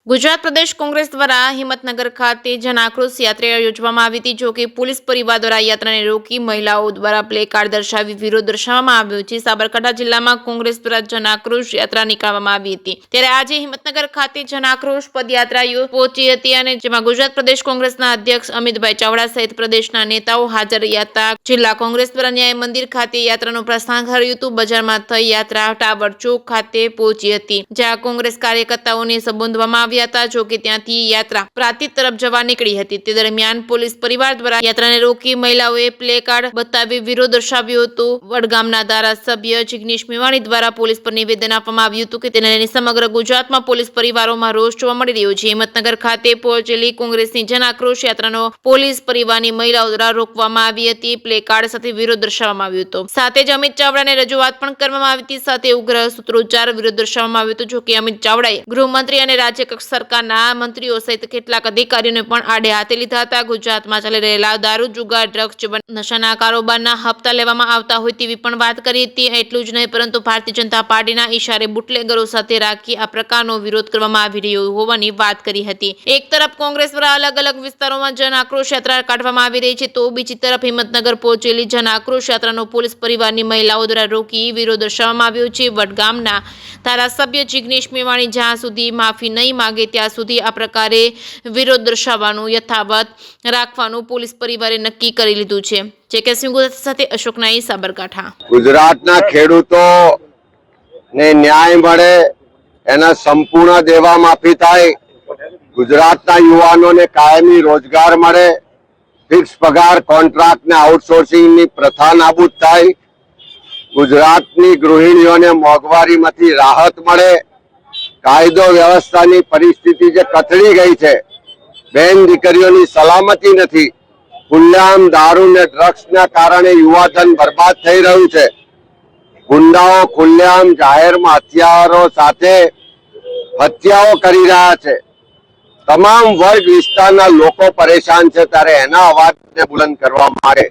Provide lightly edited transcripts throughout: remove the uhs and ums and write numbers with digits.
ગુજરાત પ્રદેશ કોંગ્રેસ દ્વારા હિંમતનગર ખાતે જન આક્રોશ યાત્રા યોજવામાં આવી હતી। જો કે પોલીસ પરિવાર દ્વારા યાત્રાને રોકી મહિલાઓ દ્વારા પ્લે કાર્ડ દર્શાવી વિરોધ દર્શાવવામાં આવ્યો છે। સાબરકાંઠા જિલ્લામાં કોંગ્રેસ દ્વારા જન આક્રોશ યાત્રા નીકાળવામાં આવી હતી, ત્યારે આજે હિંમતનગર ખાતે જન આક્રોશ પદયાત્રા પહોંચી હતી અને જેમાં ગુજરાત પ્રદેશ કોંગ્રેસના અધ્યક્ષ અમિતભાઈ ચાવડા સહિત પ્રદેશના નેતાઓ હાજર હતા। જિલ્લા કોંગ્રેસ દ્વારા ન્યાય મંદિર ખાતે યાત્રાનું પ્રસ્થાન કર્યું હતું। બજારમાં થઈ યાત્રા ટાવર ચોક ખાતે પહોંચી હતી, જ્યાં કોંગ્રેસ કાર્યકર્તાઓને સંબોધવામાં જો કે ત્યાંથી યાત્રા પ્રાંતિજ તરફ જવા નીકળી હતી। તે દરમિયાન પોલીસ પરિવાર દ્વારા યાત્રાને રોકી મહિલાઓએ પ્લે કાર્ડ બતાવી વિરોધ દર્શાવ્યો હતો। વડગામના ધારાસભ્ય જિગ્નેશ મેવાણી દ્વારા પોલીસ પર નિવેદન આપવામાં આવ્યું હતું કે તેને લઈને સમગ્ર ગુજરાતમાં પોલીસ પરિવારોમાં રોષ જોવા મળી રહ્યો છે। હિંમતનગર ખાતે પહોંચેલી કોંગ્રેસની જન આક્રોશ યાત્રાનો પોલીસ પરિવારની મહિલાઓ દ્વારા રોકવામાં આવી હતી। પ્લે કાર્ડ સાથે વિરોધ દર્શાવવામાં આવ્યો હતો, સાથે જ અમિત ચાવડાને રજૂઆત પણ કરવામાં આવી હતી, સાથે ઉગ્ર સૂત્રોચ્ચાર વિરોધ દર્શાવવામાં આવ્યો હતો। જો કે અમિત ચાવડાએ ગૃહમંત્રી અને રાજ્ય સરકારના મંત્રીઓ સહિત કેટલાક અધિકારીઓને પણ આડે હાથે લીધા હતા। ગુજરાતમાં ચાલી રહેલા દારૂ, જુગાર, ડ્રગ્સ, નશાના કારોબારના હપ્તા લેવામાં આવતા હોય તેવી પણ વાત કરી હતી। એટલું જ નહીં, પરંતુ ભારતીય જનતા પાર્ટીના ઈશારે બુટલેગરો સાથે રાખી આ પ્રકારનો વિરોધ કરવામાં આવી રહ્યો હોવાની વાત કરી હતી। એક તરફ કોંગ્રેસ દ્વારા અલગ અલગ વિસ્તારોમાં જન આક્રોશ યાત્રા કાઢવામાં આવી રહી છે, તો બીજી તરફ હિંમતનગર પહોંચેલી જન આક્રોશ યાત્રાનો પોલીસ પરિવારની મહિલાઓ દ્વારા રોકી વિરોધ દર્શાવવામાં આવ્યો છે। વડગામના ધારાસભ્ય જિગ્નેશ મેવાણી જ્યાં સુધી માફી નહીં માગે ત્યાં સુધી આ પ્રકારે વિરોધ દર્શાવવાનું યથાવત રાખવાનું પોલીસ પરિવારે નક્કી કરી લીધું છે। જેકે સિંહ સાથે અશોક નાઈ, સાબરકાંઠા। ગુજરાતના ખેડૂતોને ન્યાય મળે, એના સંપૂર્ણ દેવા માફી થાય, ગુજરાતના યુવાનોને કાયમી રોજગાર મળે, ફિક્સ પગાર, કોન્ટ્રાક્ટ ને આઉટસોર્સિંગની પ્રથા નાબૂદ થાય, ગુજરાતની ગૃહિણીઓને મોંઘવારીમાંથી રાહત મળે, કાયદો વ્યવસ્થાની પરિસ્થિતિ જે કથળી ગઈ છે, બેન દીકરીઓની સલામતી નથી, ખુલ્લેઆમ દારૂ ને ડ્રગ્સના કારણે યુવાધન બરબાદ થઈ રહ્યું છે, ગુંડાઓ ખુલ્લેઆમ જાહેરમાં હથિયારો સાથે હત્યાઓ કરી રહ્યા છે, તમામ વર્ગ વિસ્તારના લોકો પરેશાન છે, ત્યારે એના અવાજને બુલંદ કરવા માટે,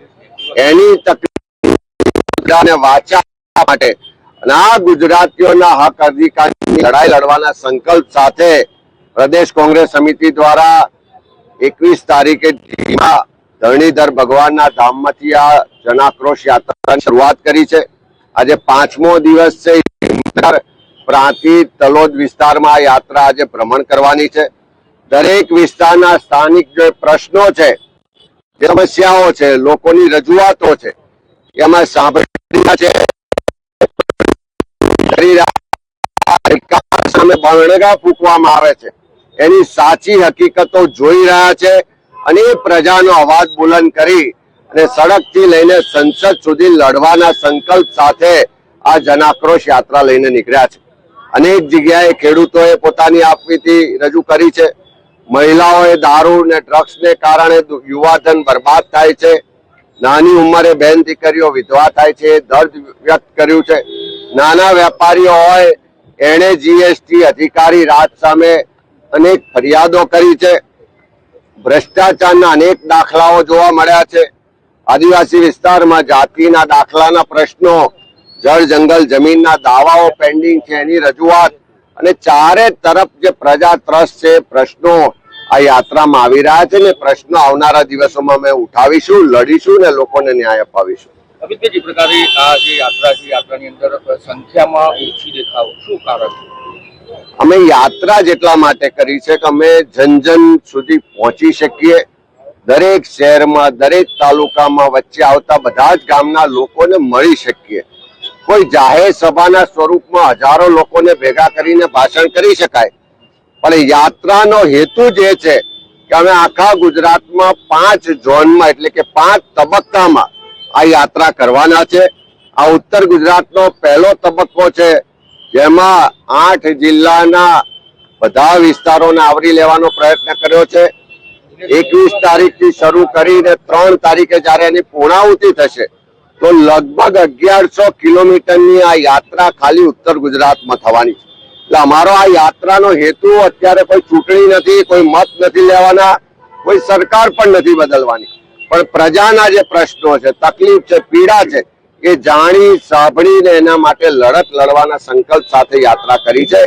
એની તકલીફને વાચા માટે અને આ ગુજરાતીઓના હક અધિકારની લડાઈ લડવાના સંકલ્પ સાથે પ્રદેશ કોંગ્રેસ સમિતિ દ્વારા 21 તારીખે ધરણીધર ભગવાનના ધામમાંથી આ જનાક્રોશ યાત્રાની શરૂઆત કરી છે। આજે 5મો દિવસ છે। પ્રાંતિજ તલોદ વિસ્તારમાં આ યાત્રા આજે ભ્રમણ કરવાની છે। દરેક વિસ્તારના સ્થાનિક જે પ્રશ્નો છે, સમસ્યાઓ છે, લોકોની રજૂઆતો છે, એમાં સાંભળી છે, સામે બણગા ફૂંકવામાં આવે છે, એની સાચી હકીકતો જોઈ રહ્યા છે અને એ પ્રજાનો અવાજ બુલંદ કરી અને સડકથી લઈને સંસદ સુધી લડવાના સંકલ્પ સાથે આ જનાક્રોશ યાત્રા લઈને નીકળ્યા છે। અનેક જગ્યાએ ખેડૂતોએ પોતાની આપવીતી રજૂ કરી છે, મહિલાઓએ દારૂ ને ડ્રગ્સને કારણે યુવાધન બરબાદ થાય છે, નાની ઉંમરે બેન દીકરીઓ વિધવા થાય છે, દર્દ વ્યક્ત કર્યું છે। નાના વેપારીઓ હોય, એણે જીએસટી અધિકારી રાજ સામે અનેક ફરિયાદો કરી છે, ભ્રષ્ટાચારના અનેક દાખલાઓ જોવા મળ્યા છે, આદિવાસી વિસ્તારમાં જાતિના દાખલાના પ્રશ્નો, જળ જંગલ જમીનના દાવાઓ પેન્ડિંગ છે, એની રજૂઆત અને ચારે તરફ જે પ્રજા ત્રસ્ત છે, પ્રશ્નો આ યાત્રામાં આવી રહ્યા છે ને પ્રશ્નો આવનારા દિવસોમાં અમે ઉઠાવીશું, લડીશું ને લોકોને ન્યાય અપાવીશું। અમિતભાઈ, જે પ્રકારે આ જે યાત્રા છે, યાત્રાની અંદર સંખ્યામાં ઓછી દેખાવ, શું કારણ છે? અમે યાત્રા જેટલા માટે કરી છે કે અમે જન જન સુધી પહોંચી શકીએ, દરેક શહેરમાં, દરેક તાલુકામાં વચ્ચે આવતા બધા જ ગામના લોકોને મળી શકીએ। કોઈ જાહેર સભાના સ્વરૂપમાં હજારો લોકોને ભેગા કરીને ભાષણ કરી શકાય, પણ યાત્રાનો હેતુ જ એ છે કે અમે આખા ગુજરાતમાં 5 ઝોનમાં એટલે કે 5 તબક્કામાં આ યાત્રા કરવાના છે। આ ઉત્તર ગુજરાતનો પહેલો તબક્કો છે, જેમાં 8 જિલ્લાના બધા વિસ્તારોને આવરી લેવાનો પ્રયત્ન કર્યો છે। 21 તારીખથી શરૂ કરીને 3 તારીખે જ્યારે એની પૂર્ણાહુતિ થશે તો લગભગ 1100 કિલોમીટરની આ યાત્રા ખાલી ઉત્તર ગુજરાતમાં થવાની છે। એટલે અમારો આ યાત્રાનો હેતુ અત્યારે કોઈ ચૂંટણી નથી, કોઈ મત નથી લેવાના, કોઈ સરકાર પણ નથી બદલવાની, પણ પ્રજાના જે પ્રશ્નો છે, તકલીફ છે, પીડા છે, એ જાણી સાંભળીને એના માટે લડત લડવાના સંકલ્પ સાથે યાત્રા કરી છે।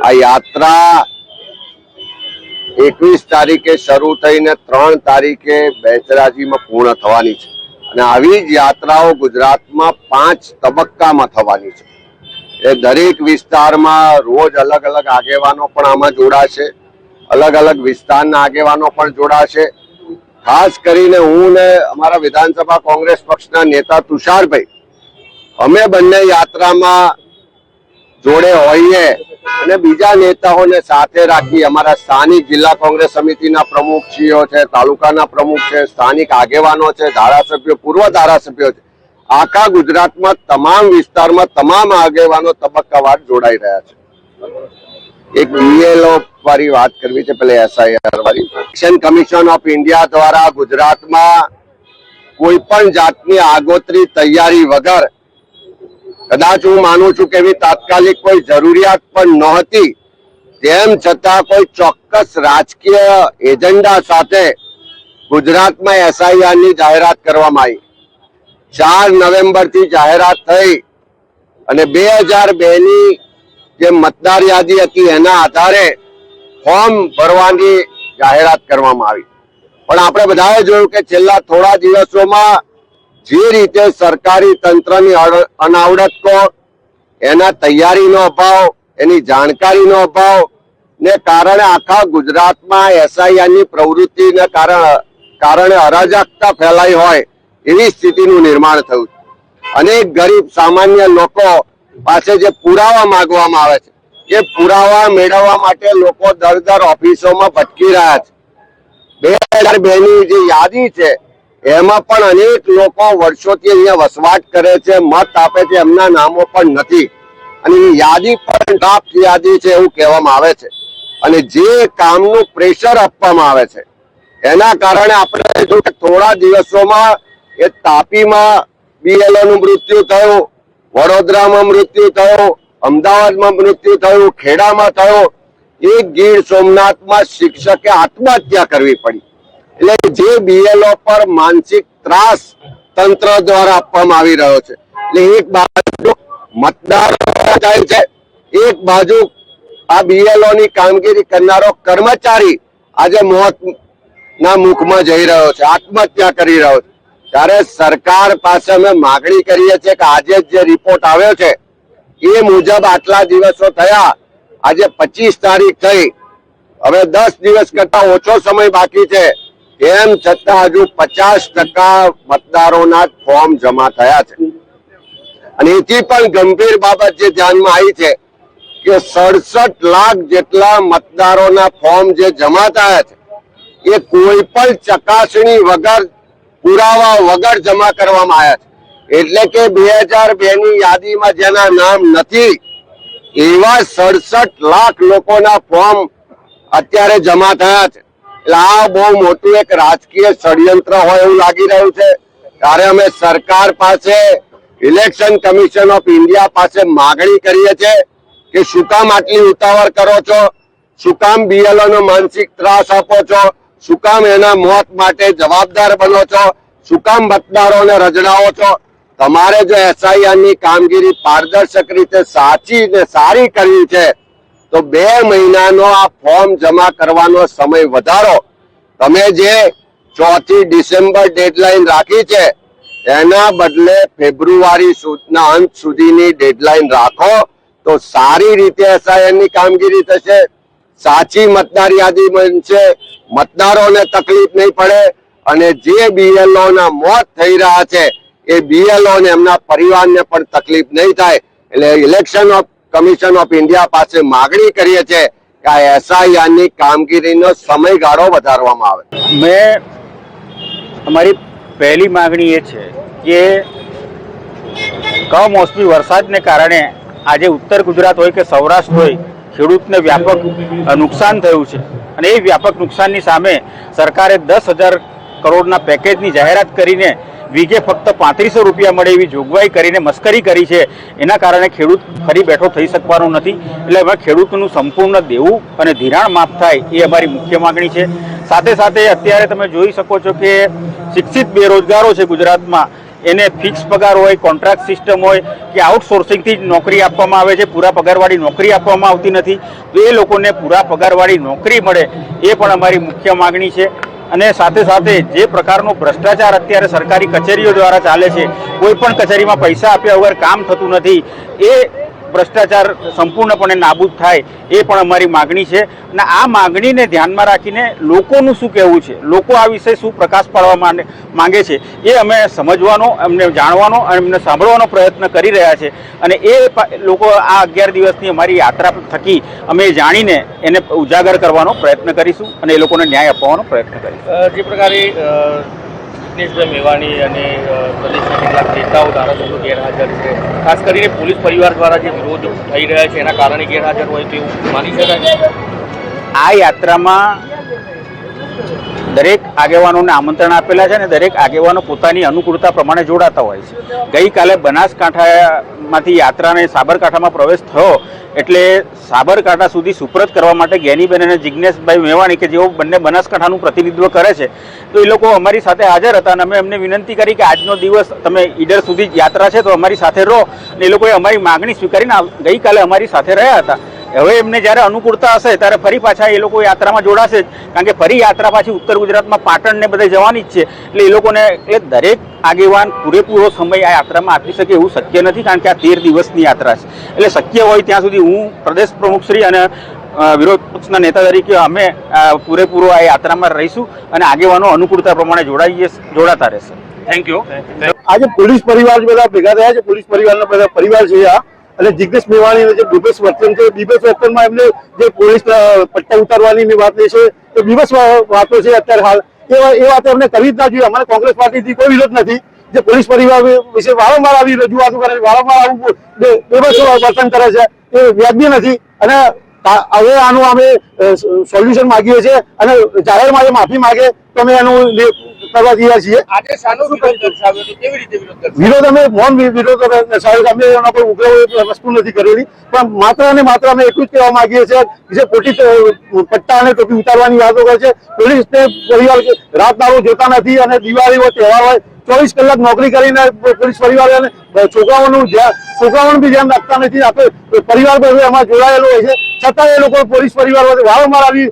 આ યાત્રા 21 તારીખે શરૂ થઈને 3 તારીખે બેચરાજીમાં પૂર્ણ થવાની છે અને આવી જ યાત્રાઓ ગુજરાતમાં 5 તબક્કામાં થવાની છે. એ દરેક વિસ્તારમાં રોજ અલગ અલગ આગેવાનો પણ આમાં જોડાશે, અલગ અલગ વિસ્તારના આગેવાનો પણ જોડાશે. ખાસ કરીને હું ને અમારા વિધાનસભા કોંગ્રેસ પક્ષના નેતા તુષારભાઈ, અમે બંને યાત્રામાં જોડે હોઈએ અને બીજા નેતાઓને સાથે રાખી અમારા સ્થાનિક જિલ્લા કોંગ્રેસ સમિતિના પ્રમુખશ્રીઓ છે, તાલુકાના પ્રમુખ છે, સ્થાનિક આગેવાનો છે, ધારાસભ્યો, પૂર્વ ધારાસભ્યો છે, આખા ગુજરાતમાં તમામ વિસ્તારમાં તમામ આગેવાનો તબક્કાવાર જોડાઈ રહ્યા છે. એક બીએલઓ વાળી વાત કરવી છે, પેલે SIR વાળી. ઇલેક્શન કમિશન ઓફ ઇન્ડિયા દ્વારા ગુજરાતમાં કોઈ પણ જાતની આગોતરી તૈયારી વગર, કદાચ હું માનું છું કે એવી તાત્કાલિક કોઈ જરૂરિયાત પણ નહોતી, તેમ છતાં કોઈ ચોક્કસ રાજકીય એજન્ડા સાથે ગુજરાતમાં SIR ની જાહેરાત કરવામાં આવી. 4 નવેમ્બરથી જાહેરાત થઈ અને 2002 ની જે મતદાર યાદી હતી એના આધારે ફોર્મ ભરવાની જાહેરાત કરવામાં આવી. પણ આપણે બધાએ જોયું કે છેલ્લા થોડા દિવસોમાં જે રીતે સરકારી તંત્રની અનાવડત, એના તૈયારીનો અભાવ, એની જાણકારીનો અભાવ ને કારણે આખા ગુજરાતમાં SIR ની પ્રવૃત્તિને કારણે અરાજકતા ફેલાઈ હોય એવી સ્થિતિનું નિર્માણ થયું. અનેક ગરીબ સામાન્ય લોકો પાસે જે પુરાવા માંગવામાં આવે છે, એ પુરાવા મેળવવા માટે લોકો દર ઓફિસોમાં ભટકી રહ્યા છે. 2002 ની જે યાદી છે એમાં પણ અનેક લોકો વર્ષોથી અહીંયા વસવાટ કરે છે, મત આપે છે, એમના નામો પણ નથી અને એ યાદી પણ ડ્રાફ્ટ યાદી છે એવું કહેવામાં આવે છે. અને જે કામનું પ્રેશર આપવામાં આવે છે એના કારણે આપણે જો થોડા દિવસોમાં એ તાપીમાં BLO નું મૃત્યુ થયું, વડોદરામાં મૃત્યુ થયું, અમદાવાદમાં મૃત્યુ થયું, ખેડામાં થયું, એક ગીર સોમનાથમાં શિક્ષકે આત્મહત્યા કરવી પડી. એટલે જે BLO પર માનસિક ત્રાસ તંત્ર દ્વારા આપવામાં આવી રહ્યો છે. એટલે એક બાજુ મતદાર જાય છે, એક બાજુ આ BLO ની કામગીરી કરનારો કર્મચારી આજે મોતના મુખમાં જઈ રહ્યો છે, આત્મહત્યા કરી રહ્યો છે. ત્યારે સરકાર પાસે અમે માગણી કરીએ છીએ કે આજે જે રિપોર્ટ આવ્યો છે એ મુજબ આટલા દિવસો થયા, આજે 25 તારીખ થઈ, હવે 10 દિવસ કરતા ઓછો સમય બાકી છે, એમ છતાં હજુ 50% મતદારોના ફોર્મ જમા થયા છે. અને એથી પણ ગંભીર બાબત જે ધ્યાનમાં આવી છે કે 67 લાખ જેટલા મતદારોના ફોર્મ જે જમા થયા છે એ કોઈ પણ ચકાસણી વગર, પુરાવા વગર જમા કરવામાં આવ્યા છે. એટલે કે 2002 ની યાદીમાં જેના નામ નથી એવા 67 લાખ લોકોના ફોર્મ અત્યારે જમા થયા છે. એટલે આ બહુ મોટું એક રાજકીય ષડયંત્ર હોય એવું લાગી રહ્યું છે. ત્યારે અમે સરકાર પાસે, ઇલેક્શન કમિશન ઓફ ઇન્ડિયા પાસે માગણી કરીએ છીએ કે શું કામ આટલી ઉતાવળ કરો છો, શું કામ BLO નો માનસિક ત્રાસ આપો છો, શું કામ એના મોત માટે જવાબદાર બનો છો, શું કામ મતદારોને રજડાવો છો. તમારે જો SIR ની કામગીરી પારદર્શક રીતે સાચી ને સારી કરવી છે તો 2 મહિનાનો આ ફોર્મ જમા કરવાનો સમય વધારો. તમે જે 4 ડિસેમ્બર ડેડલાઈન રાખી છે એના બદલે ફેબ્રુઆરી સુધીના અંત સુધીની ડેડલાઈન રાખો તો સારી રીતે SIR ની કામગીરી થશે, સાચી મતદાર યાદી બનશે, મતદારોને તકલીફ નહીં પડે અને જે BLO ના મોત થઈ રહ્યા છે એ BLO ને એમના પરિવારને પણ તકલીફ નહીં થાય. એટલે ઇલેક્શન કમિશન ઓફ ઇન્ડિયા પાસે માગણી કરીએ છીએ કે આ SIR ની કામગીરીનો સમયગાળો વધારવામાં આવે. અમારી પહેલી માગણી એ છે કે કમોસમી વરસાદને કારણે આજે ઉત્તર ગુજરાત હોય કે સૌરાષ્ટ્ર હોય, ખેડૂતને વ્યાપક નુકસાન થયું છે અને એ વ્યાપક નુકસાનની સામે સરકારે 10,000 કરોડના પેકેજની જાહેરાત કરીને વીઘે ફક્ત 3500 રૂપિયા મળે એવી જોગવાઈ કરીને મસ્કરી કરી છે. એના કારણે ખેડૂત ફરી બેઠો થઈ શકવાનો નથી. એટલે હવે ખેડૂતનું સંપૂર્ણ દેવું અને ધિરાણ માફ થાય એ અમારી મુખ્ય માગણી છે. સાથે સાથે અત્યારે તમે જોઈ શકો છો કે શિક્ષિત બેરોજગારો છે ગુજરાતમાં, એને ફિક્સ પગાર હોય, કોન્ટ્રાક્ટ સિસ્ટમ હોય કે આઉટસોર્સિંગથી જ નોકરી આપવામાં આવે છે, પૂરા પગારવાળી નોકરી આપવામાં આવતી નથી. તો એ લોકોને પૂરા પગારવાળી નોકરી મળે એ પણ અમારી મુખ્ય માગણી છે. અને સાથે સાથે જે પ્રકારનો ભ્રષ્ટાચાર અત્યારે સરકારી કચેરીઓ દ્વારા ચાલે છે, કોઈ પણ કચેરીમાં પૈસા આપ્યા વગર કામ થતું નથી, એ ભ્રષ્ટાચાર સંપૂર્ણપણે નાબૂદ થાય એ પણ અમારી માગણી છે. અને આ માગણીને ધ્યાનમાં રાખીને લોકોનું શું કહેવું છે, લોકો આ વિશે શું પ્રકાશ પાડવા માંગે છે, એ અમે સમજવાનો, એમને જાણવાનો અને એમને સાંભળવાનો પ્રયત્ન કરી રહ્યા છે. અને એ લોકો આ 11 દિવસની અમારી યાત્રા થકી અમે જાણીને એને ઉજાગર કરવાનો પ્રયત્ન કરીશું અને એ લોકોને ન્યાય અપાવવાનો પ્રયત્ન કરીશું. જે પ્રકારે જિગ્નેશભાઈ મેવાણી અને પ્રદેશના કેટલાક નેતાઓ ધારાસભ્યો ગેરહાજર છે, ખાસ કરીને પોલીસ પરિવાર દ્વારા જે વિરોધ થઈ રહ્યા છે એના કારણે ગેરહાજર હોય તેવું માની શકાય. આ યાત્રામાં દરેક આગેવાનોને આમંત્રણ આપેલા છે અને દરેક આગેવાનો પોતાની અનુકૂળતા પ્રમાણે જોડાતા હોય છે. ગઈકાલે બનાસકાંઠામાંથી યાત્રાને સાબરકાંઠામાં પ્રવેશ થયો એટલે સાબરકાંઠા સુધી સુપ્રત કરવા માટે જ્ઞાનીબેન અને જિગ્નેશભાઈ મેવાણી કે જેઓ બંને બનાસકાંઠાનું પ્રતિનિધિત્વ કરે છે, તો એ લોકો અમારી સાથે હાજર હતા અને અમે એમને વિનંતી કરી કે આજનો દિવસ તમે ઈડર સુધી યાત્રા છે તો અમારી સાથે રહો. અને એ લોકોએ અમારી માગણી સ્વીકારીને ગઈકાલે અમારી સાથે રહ્યા હતા. હવે એમને જ્યારે અનુકૂળતા હશે ત્યારે ફરી પાછા એ લોકો યાત્રામાં જોડાશે જ, કારણ કે ફરી યાત્રા પાછી ઉત્તર ગુજરાતમાં પાટણ ને બધે જવાની જ છે. એટલે એ લોકોને દરેક આગેવાન પૂરેપૂરો સમય આ યાત્રામાં આપી શકે એવું શક્ય નથી, કારણ કે આ 13 દિવસની યાત્રા છે. એટલે શક્ય હોય ત્યાં સુધી હું પ્રદેશ પ્રમુખશ્રી અને વિરોધ પક્ષના નેતા તરીકે અમે પૂરેપૂરો આ યાત્રામાં રહીશું અને આગેવાનો અનુકૂળતા પ્રમાણે જોડાતા રહેશે. Thank you. આજે પોલીસ પરિવાર બધા ભેગા થયા છે, પોલીસ પરિવારના બધા પરિવાર છે આ, અને જિગ્નેશ મેવાણી જે બીભત્સ વર્તન છે, બીભત્સ વર્તનમાં એમને જે પોલીસ પટ્ટા ઉતારવાની વાત છે એ બીભત્સ વાતો છે અત્યારે હાલ, એ વાતો એમને કરવી જ ના જોઈએ. અમારે કોંગ્રેસ પાર્ટીથી કોઈ વિરોધ નથી. જે પોલીસ પરિવાર વિશે વારંવાર આવી રજૂઆતો કરે છે, વારંવાર આવું બીભત્સ વર્તન કરે છે, એ વ્યાજબી નથી. અને હવે આનું અમે સોલ્યુશન માંગીએ છીએ અને જાહેરમાં માફી માંગે તો અમે એનું કરવા તૈયાર છીએ. આજે શાનો વિરોધ દર્શાવ્યો હતો, કેવી રીતે વિરોધ દર્શાવ્યો? વિરોધ અમે મૌન વિરોધ દર્શાવ્યો. અમે એના કોઈ ઉગ્ર વસ્તુ નથી કરેલી, પણ માત્ર અને માત્ર અમે એટલું જ કહેવા માંગીએ છીએ જે ખોટી પટ્ટા અને ટોપી ઉતારવાની વાતો કરે છે. પોલીસને પરિવાર રાત દાડો જોતા નથી અને દિવાળી હોય, તહેવાર હોય, 24 કલાક નોકરી કરીને પોલીસ પરિવાર છોકરાઓનું બી ધ્યાન રાખતા નથી. આપણે પરિવાર એમાં જોડાયેલો હોય છે, છતાં એ લોકો પોલીસ પરિવાર વારંવાર આવી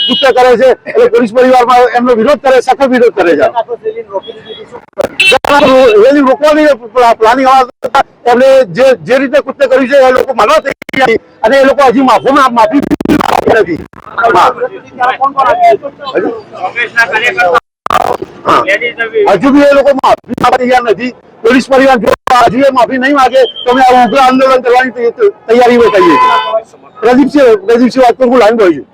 કૃત્ય કરે છે. એટલે પોલીસ પરિવારમાં એમનો વિરોધ કરે, સખત વિરોધ કરે છે. રેલી રોકવાની પ્લાનિંગ એમને જે રીતે કૃત્ય કર્યું છે એ લોકો માનવા તૈયાર નથી અને એ લોકો હજી માફી નથી. હજુ બી એ લોકો માફી તૈયાર નથી. પોલીસ પરિવાર જો હજુ એ માફી નહીં માંગે તો અમે ઉગ્ર આંદોલન કરવાની તૈયારી કરીએ છીએ. પ્રદીપસિંહ વાત કરું, હું લાઈન બોય છું.